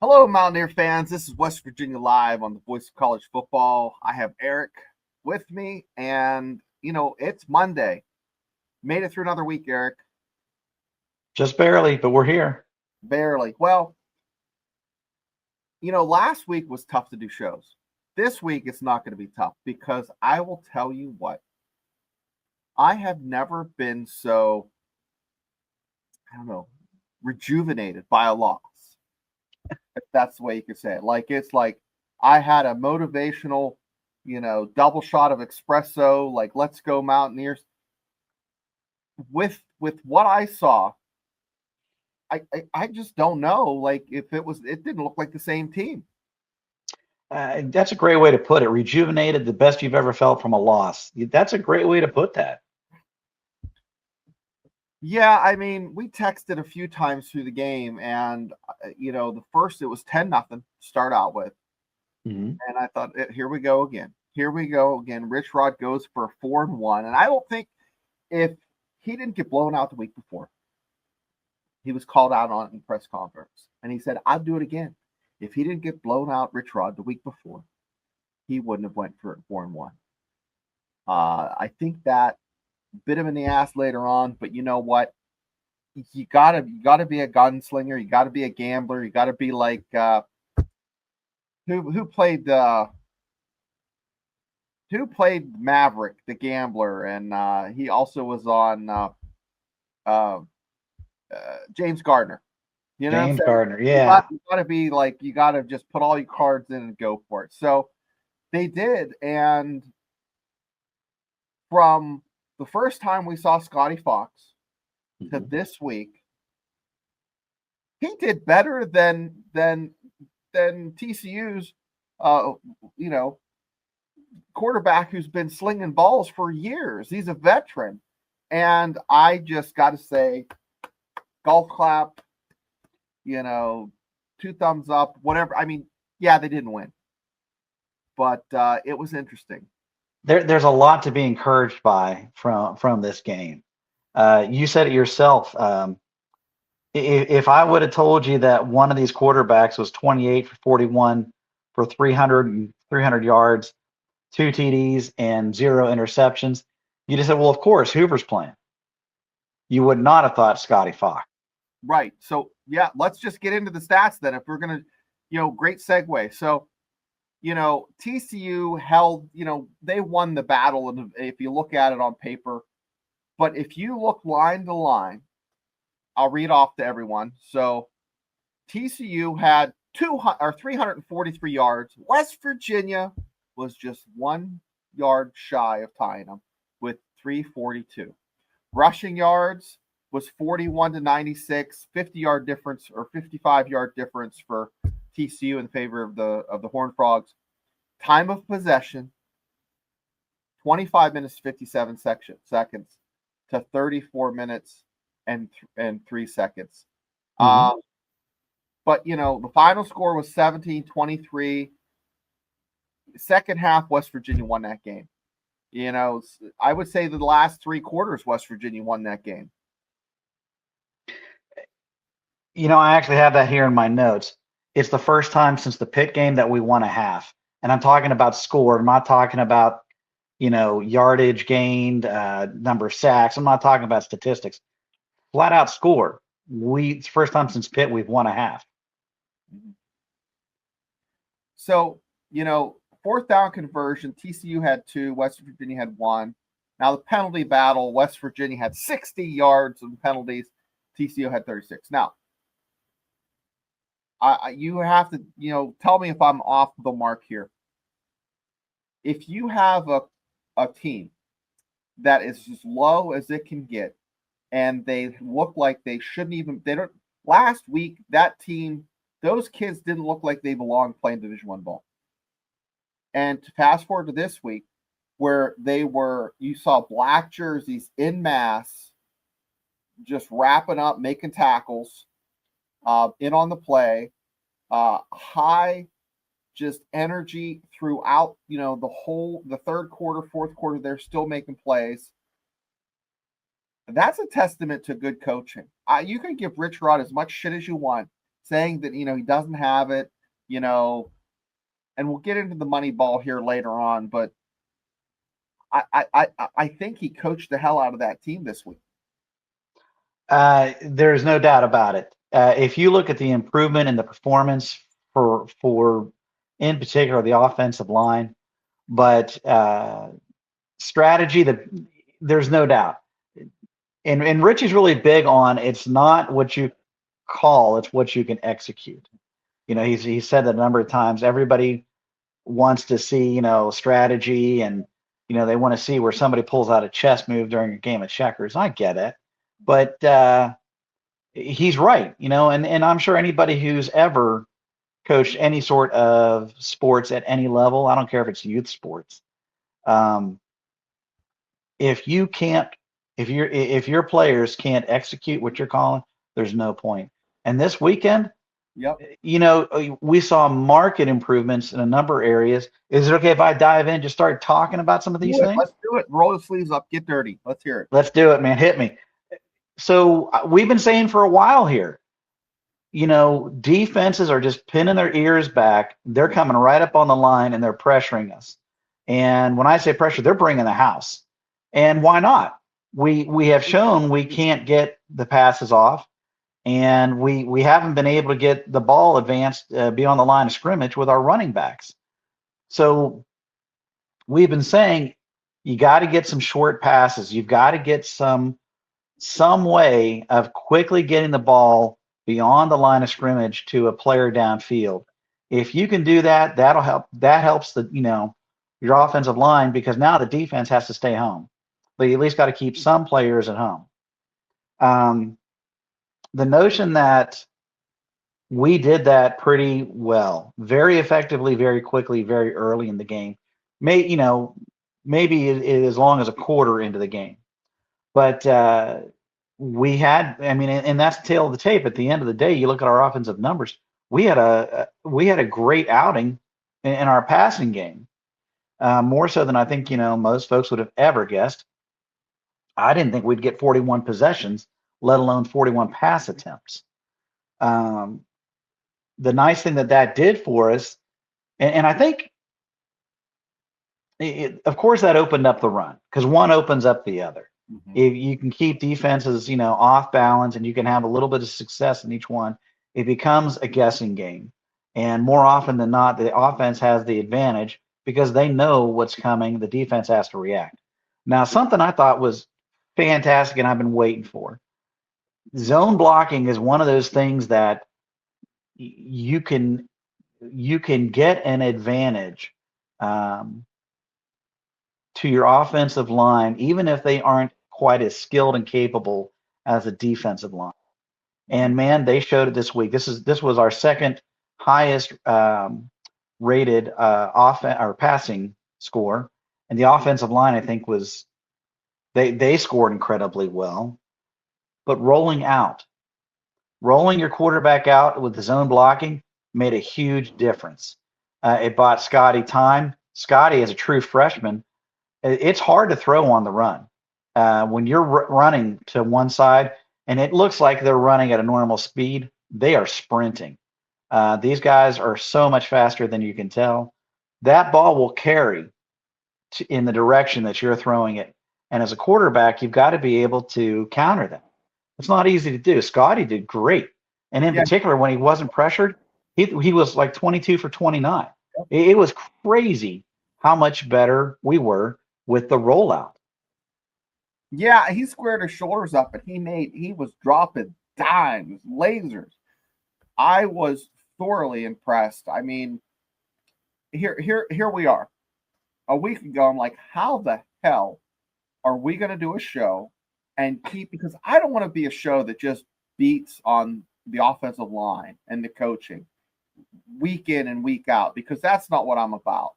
Hello, Mountaineer fans. This is West Virginia Live on the Voice of College Football. I have Eric with me, and it's Monday. Made it through another week, Eric. Just barely, but we're here. Barely. Well, last week was tough to do shows. This week it's not going to be tough because I will tell you what, I have never been so, I don't know, rejuvenated by a loss, if that's the way you could say it. It's like I had a motivational, double shot of espresso, like let's go Mountaineers. With what I saw, I just don't know. Like if it didn't look like the same team. That's a great way to put it. Rejuvenated, the best you've ever felt from a loss. That's a great way to put that. Yeah, I mean, we texted a few times through the game, and the first it was 10-0 start out with, Hmm. and I thought, here we go again. Here we go again. Rich Rod goes for a 4-1, and I don't think if he didn't get blown out the week before, he was called out on in press conference, and he said, "I'd do it again." If he didn't get blown out, Rich Rod the week before, he wouldn't have went for 4-1. I think that bit him in the ass later on, but you know what? You gotta be a gunslinger. You gotta be a gambler. You gotta be like who played Maverick the gambler, and he also was on uh, James Gardner. You know what I'm James saying? Gardner, You yeah. got you got to be like you got to just put all your cards in and go for it. So they did, and from the first time we saw Scotty Fox to Hmm. this week, he did better than TCU's uh you know quarterback who's been slinging balls for years. He's a veteran, and I just got to say, golf clap. You know, two thumbs up, whatever. I mean, yeah, they didn't win, but it was interesting. There's a lot to be encouraged by from this game. You said it yourself. If I would have told you that one of these quarterbacks was 28 for 41 for 300 yards, two TDs, and zero interceptions, you just said, well, of course, Hoover's playing. You would not have thought Scotty Fox. Right. So yeah, let's just get into the stats then. If we're gonna, great segue. So TCU held, they won the battle, and if you look at it on paper, but if you look line to line, I'll read off to everyone. So TCU had 200 or 343 yards. West Virginia was just 1 yard shy of tying them with 342. Rushing yards was 41 to 96, 50-yard difference or 55-yard difference for TCU in favor of the Horned Frogs. Time of possession 25 minutes 57 seconds to 34 minutes and 3 seconds. Hmm. Uh, but the final score was 17-23. Second half, West Virginia won that game. I would say the last 3 quarters, West Virginia won that game. I actually have that here in my notes. It's the first time since the Pitt game that we won a half. And I'm talking about score. I'm not talking about, yardage gained, number of sacks. I'm not talking about statistics. Flat out score. It's the first time since Pitt we've won a half. So, fourth down conversion, TCU had 2, West Virginia had 1. Now, the penalty battle, West Virginia had 60 yards of penalties, TCU had 36. Now, you have to, tell me if I'm off the mark here. If you have a team that is as low as it can get, and they look like they don't. Last week, that team, those kids didn't look like they belonged playing Division I ball. And to fast forward to this week, where you saw black jerseys in mass, just wrapping up, making tackles, in on the play, high just energy throughout, the third quarter, fourth quarter, they're still making plays. That's a testament to good coaching. You can give Rich Rod as much shit as you want. saying that, he doesn't have it, and we'll get into the money ball here later on, but I think he coached the hell out of that team this week. There's no doubt about it. If you look at the improvement in the performance for in particular the offensive line, but strategy, there's no doubt. And Richie's really big on it's not what you call, it's what you can execute. He's said that a number of times. Everybody wants to see, strategy, and they want to see where somebody pulls out a chess move during a game of checkers. I get it, but he's right, and I'm sure anybody who's ever coached any sort of sports at any level, I don't care if it's youth sports, if your players can't execute what you're calling, there's no point. And this weekend, yep, we saw market improvements in a number of areas. Is it okay if I dive in, just start talking about some of these things? Let's do it. Roll the sleeves up, get dirty. Let's hear it. Let's do it, man. Hit me. So we've been saying for a while here, defenses are just pinning their ears back. They're coming right up on the line and they're pressuring us. And when I say pressure, they're bringing the house. And why not? We have shown we can't get the passes off, and we haven't been able to get the ball advanced beyond the line of scrimmage with our running backs. So we've been saying you got to get some short passes. You've got to get some way of quickly getting the ball beyond the line of scrimmage to a player downfield. If you can do that, that'll help. That helps your offensive line, because now the defense has to stay home. But you at least got to keep some players at home. The notion that we did that pretty well, very effectively, very quickly, very early in the game, maybe as long as a quarter into the game. But we had, and that's the tail of the tape. At the end of the day, you look at our offensive numbers. We had a great outing in our passing game, more so than I think most folks would have ever guessed. I didn't think we'd get 41 possessions, let alone 41 pass attempts. The nice thing that did for us, and I think, of course, that opened up the run, because one opens up the other. Mm-hmm. If you can keep defenses, off balance, and you can have a little bit of success in each one, it becomes a guessing game. And more often than not, the offense has the advantage because they know what's coming. The defense has to react. Now, something I thought was fantastic, and I've been waiting for. Zone blocking is one of those things that you can get an advantage to your offensive line, even if they aren't quite as skilled and capable as a defensive line. And man, they showed it this week. This was our second highest rated offense or passing score, and the offensive line, I think, was they scored incredibly well. But rolling your quarterback out with the zone blocking made a huge difference. It bought Scotty time. Scotty, as a true freshman, it's hard to throw on the run. When you're running to one side and it looks like they're running at a normal speed, they are sprinting. These guys are so much faster than you can tell. That ball will carry in the direction that you're throwing it. And as a quarterback, you've got to be able to counter that. It's not easy to do. Scotty did great. And in particular, when he wasn't pressured, he was like 22 for 29. It was crazy how much better we were with the rollout. Yeah, he squared his shoulders up, and he was dropping dimes, lasers. I was thoroughly impressed. I mean, here we are. A week ago, I'm like, how the hell are we going to do a show and because I don't want to be a show that just beats on the offensive line and the coaching week in and week out, because that's not what I'm about.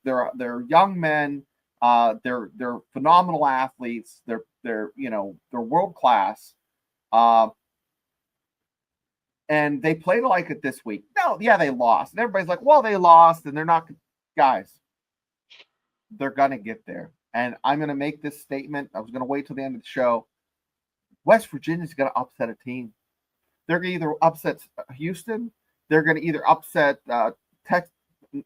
They're young men. They're phenomenal athletes. They're world class. And they played like it this week. No, yeah, they lost. And everybody's like, well, they lost and they're not. Guys, they're going to get there. And I'm going to make this statement. I was going to wait till the end of the show. West Virginia's going to upset a team. They're going to either upset Houston. They're going to either upset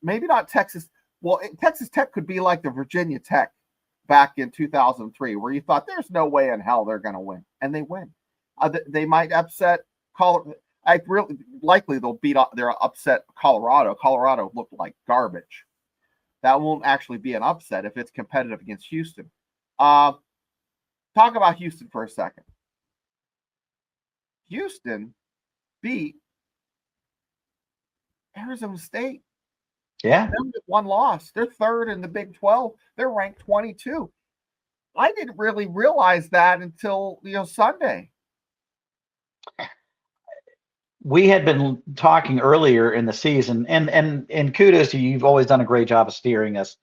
maybe not Texas. Well, Texas Tech could be like the Virginia Tech back in 2003, where you thought there's no way in hell they're going to win, and they win. They might upset Colorado. I really likely they'll upset Colorado. Colorado looked like garbage. That won't actually be an upset if it's competitive against Houston. Talk about Houston for a second. Houston beat Arizona State. Yeah. They're with one loss. They're third in the Big 12. They're ranked 22. I didn't really realize that until Sunday. We had been talking earlier in the season, and kudos to you. You've always done a great job of steering us.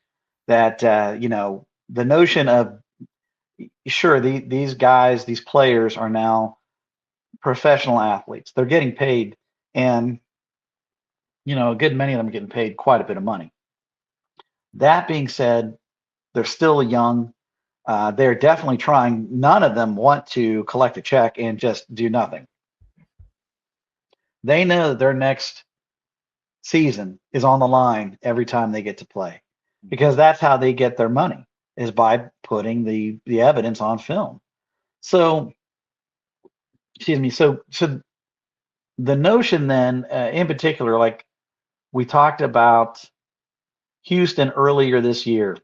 That the notion of sure these guys, these players are now professional athletes. They're getting paid, and a good many of them are getting paid quite a bit of money. That being said, they're still young. They're definitely trying. None of them want to collect a check and just do nothing. They know that their next season is on the line every time they get to play, because that's how they get their money, is by putting the evidence on film. So, excuse me. So the notion then, in particular, like we talked about Houston earlier this year,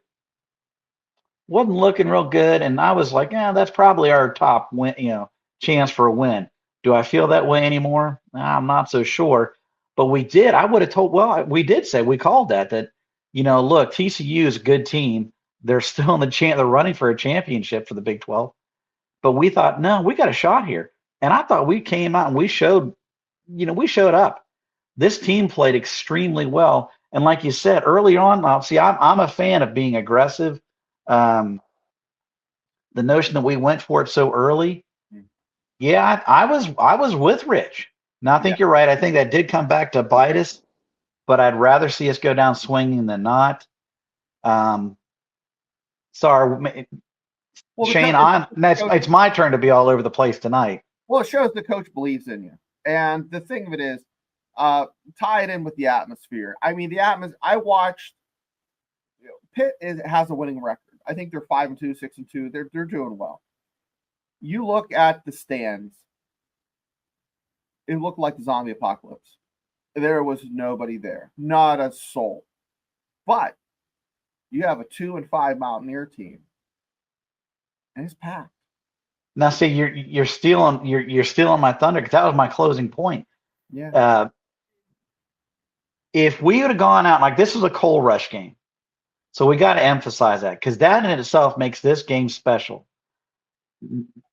wasn't looking real good, and I was like, yeah, that's probably our top win, chance for a win. Do I feel that way anymore? I'm not so sure. But we did. I would have told. Well, we did say we called that. Look, TCU is a good team. They're still in they're running for a championship for the Big 12. But we thought, no, we got a shot here. And I thought we came out and we showed up. This team played extremely well. And like you said early on, I'm a fan of being aggressive. The notion that we went for it so early, yeah, I was with Rich. Now I think you're right. I think that did come back to bite us, but I'd rather see us go down swinging than not. Sorry, Shane. It's my turn to be all over the place tonight. Well, it shows the coach believes in you, and the thing of it is, tie it in with the atmosphere. I mean, the atmosphere. I watched. Pitt has a winning record. I think they're 5-2, 6-2. They're doing well. You look at the stands. It looked like the zombie apocalypse. There was nobody there, not a soul. But you have a 2-5 Mountaineer team, and it's packed. Now, see, you're stealing my thunder, because that was my closing point. Yeah. If we would have gone out like this was a coal rush game, so we got to emphasize that, because that in itself makes this game special.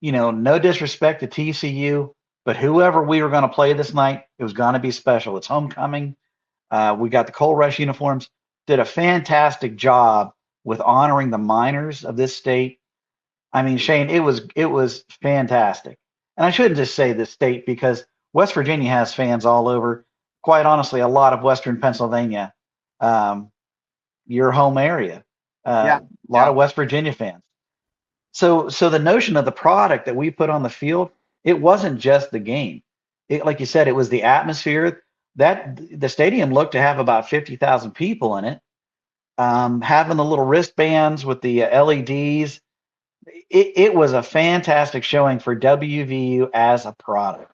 No disrespect to TCU, but whoever we were going to play this night, it was going to be special. It's homecoming. We got the coal rush uniforms. Did a fantastic job with honoring the miners of this state. I mean, Shane, it was fantastic. And I shouldn't just say this state, because West Virginia has fans all over. Quite honestly, a lot of Western Pennsylvania, your home area, a lot of West Virginia fans. So the notion of the product that we put on the field, it wasn't just the game. Like you said, it was the atmosphere. That the stadium looked to have about 50,000 people in it. Having the little wristbands with the LEDs, it was a fantastic showing for WVU as a product.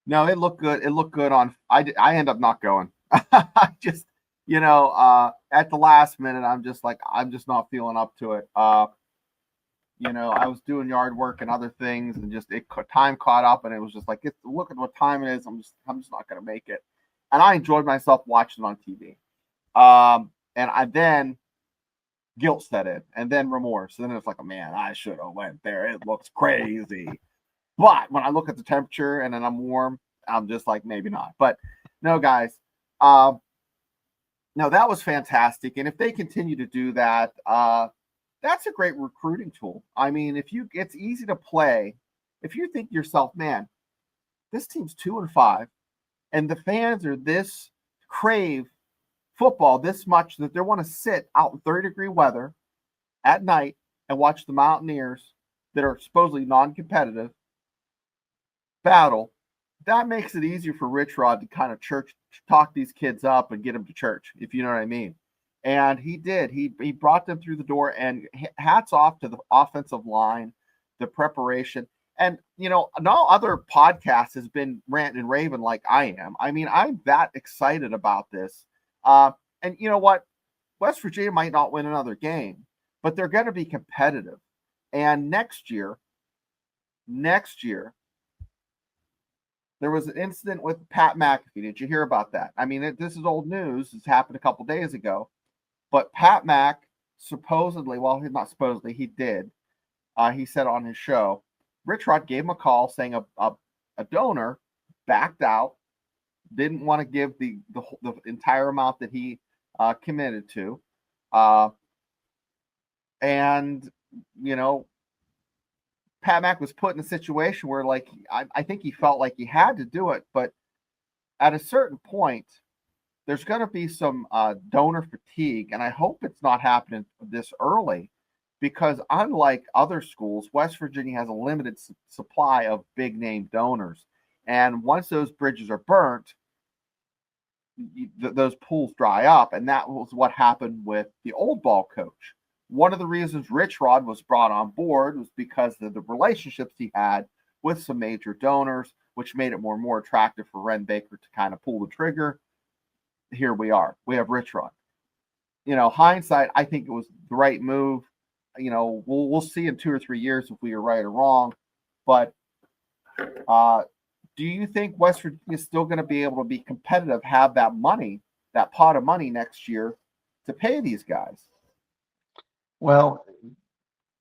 No, it looked good. It looked good on. I end up not going. I just, at the last minute, I'm just not feeling up to it. I was doing yard work and other things, and just time caught up, and it was just like, look at what time it is. I'm just not going to make it. And I enjoyed myself watching it on TV. And then guilt set in, and then remorse. And then it's like, man, I should have went there. It looks crazy. But when I look at the temperature and then I'm warm, I'm just like, maybe not. But no, guys. No, that was fantastic. And if they continue to do that, that's a great recruiting tool. I mean, it's easy to play. If you think to yourself, man, this team's 2-5, and the fans are this crave football this much that they want to sit out in 30-degree weather at night and watch the Mountaineers that are supposedly non-competitive battle, that makes it easier for Rich Rod to kind of talk these kids up and get them to church, if you know what I mean. And he did. He brought them through the door, and hats off to the offensive line, the preparation. And, no other podcast has been ranting and raving like I am. I mean, I'm that excited about this. And you know what? West Virginia might not win another game, but they're going to be competitive. And next year, there was an incident with Pat McAfee. Did you hear about that? I mean, this is old news. This happened a couple days ago. But Pat Mac supposedly, well, he's not supposedly, he did. He said on his show, Rich Rod gave him a call saying a donor backed out, didn't want to give the entire amount that he committed to. And, Pat Mac was put in a situation where, like, I think he felt like he had to do it. But at a certain point, there's going to be some donor fatigue. And I hope it's not happening this early, because unlike other schools, West Virginia has a limited supply of big name donors. And once those bridges are burnt, those pools dry up. And that was what happened with the old ball coach. One of the reasons Rich Rod was brought on board was because of the relationships he had with some major donors, which made it more and more attractive for Ren Baker to kind of pull the trigger. Here we are. We have Rich Rod. Hindsight, I think it was the right move. We'll see in 2 or 3 years if we are right or wrong. But do you think West Virginia is still going to be able to be competitive, have that money, that pot of money next year to pay these guys? Well,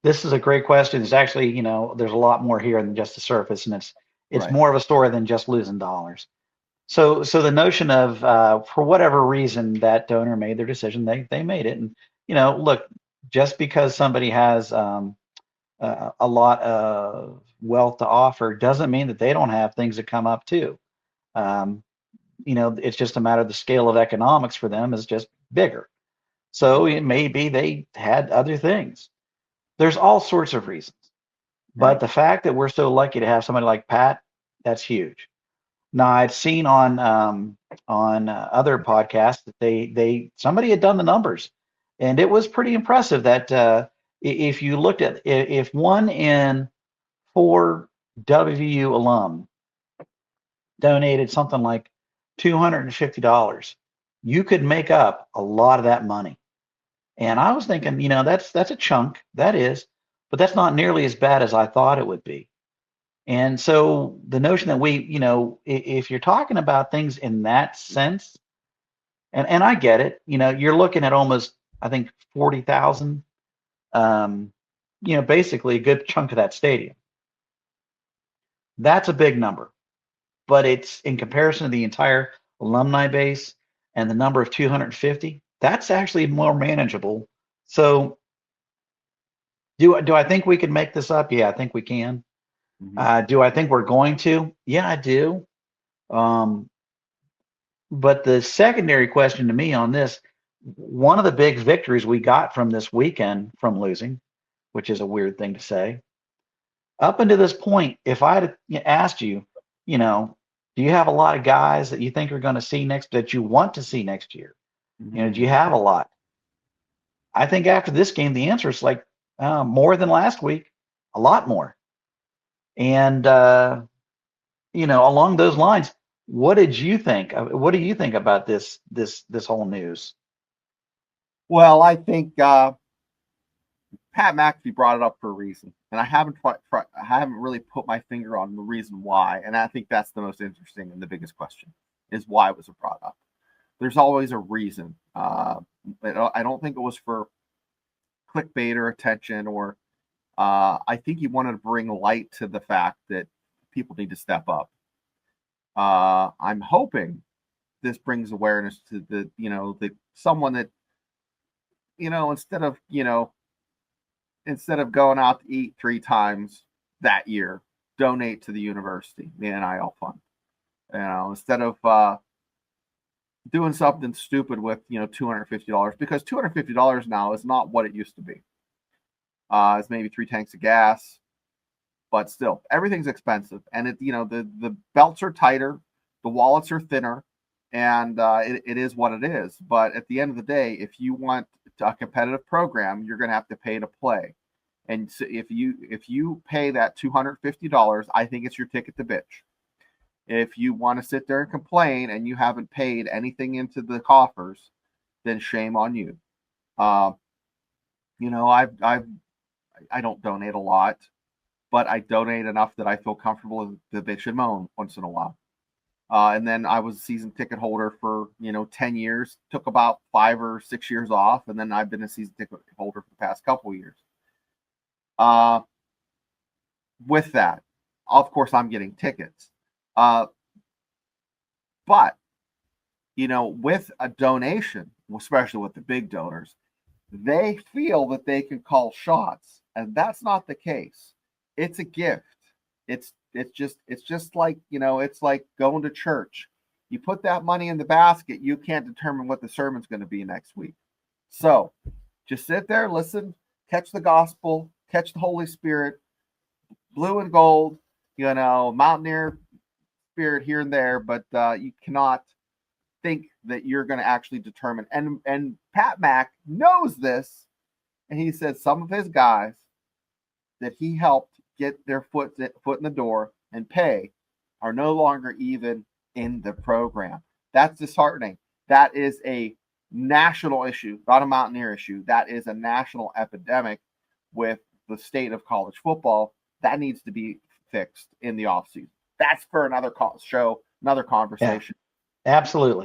this is a great question. It's actually, there's a lot more here than just the surface, and it's Right. more of a story than just losing dollars. So the notion of for whatever reason that donor made their decision, they made it, and look, just because somebody has a lot of wealth to offer doesn't mean that they don't have things that come up too. It's just a matter of the scale of economics for them is just bigger. So it may be they had other things. There's all sorts of reasons. But Right. the fact that we're so lucky to have somebody like Pat, that's huge. Now, I'd seen on other podcasts that somebody had done the numbers, and it was pretty impressive that if you looked at if 1 in 4 WVU alum donated something like $250, you could make up a lot of that money. And I was thinking, that's a chunk, that is, but that's not nearly as bad as I thought it would be. And so the notion that if you're talking about things in that sense, and I get it, you're looking at almost, I think, 40,000, basically a good chunk of that stadium. That's a big number, but it's in comparison to the entire alumni base and the number of 250, that's actually more manageable. So do I think we can make this up? Yeah, I think we can. Mm-hmm. Do I think we're going to? Yeah, I do. But the secondary question to me on this, one of the big victories we got from this weekend from losing, which is a weird thing to say, up until this point, if I had asked you, do you have a lot of guys that you think you're going to see that you want to see next year? Mm-hmm. Do you have a lot? I think after this game, the answer is like more than last week, a lot more. And along those lines, what did you think? What do you think about this whole news? Well, I think Pat McAfee brought it up for a reason, and I haven't really put my finger on the reason why. And I think that's the most interesting and the biggest question is why was it brought up? There's always a reason. I don't think it was for clickbait or attention, or I think he wanted to bring light to the fact that people need to step up. I'm hoping this brings awareness to the someone that instead of going out to eat 3 times that year, donate to the university, the NIL fund. Instead of doing something stupid with $250, because $250 now is not what it used to be. It's maybe 3 tanks of gas, but still, everything's expensive, and the belts are tighter, the wallets are thinner, and it is what it is. But at the end of the day, if you want a competitive program, you're going to have to pay to play. And so if you pay that $250, I think it's your ticket to bitch. If you want to sit there and complain and you haven't paid anything into the coffers, then shame on you. I don't donate a lot, but I donate enough that I feel comfortable to bitch and moan once in a while. And then I was a season ticket holder for 10 years. Took about 5 or 6 years off, and then I've been a season ticket holder for the past couple of years. With that, of course, I'm getting tickets. But with a donation, especially with the big donors, they feel that they can call shots, and that's not the case. It's a gift. It's just like, it's like going to church. You put that money in the basket, you can't determine what the sermon's going to be next week. So just sit there, listen, catch the gospel, catch the Holy Spirit, blue and gold, mountaineer spirit here and there, but you cannot think that you're going to actually determine. And Pat Mack knows this, and he said some of his guys that he helped get their foot in the door and pay are no longer even in the program. That's disheartening. That is a national issue, not a Mountaineer issue. That is a national epidemic with the state of college football. That needs to be fixed in the offseason. That's for another show, another conversation. Yeah, absolutely.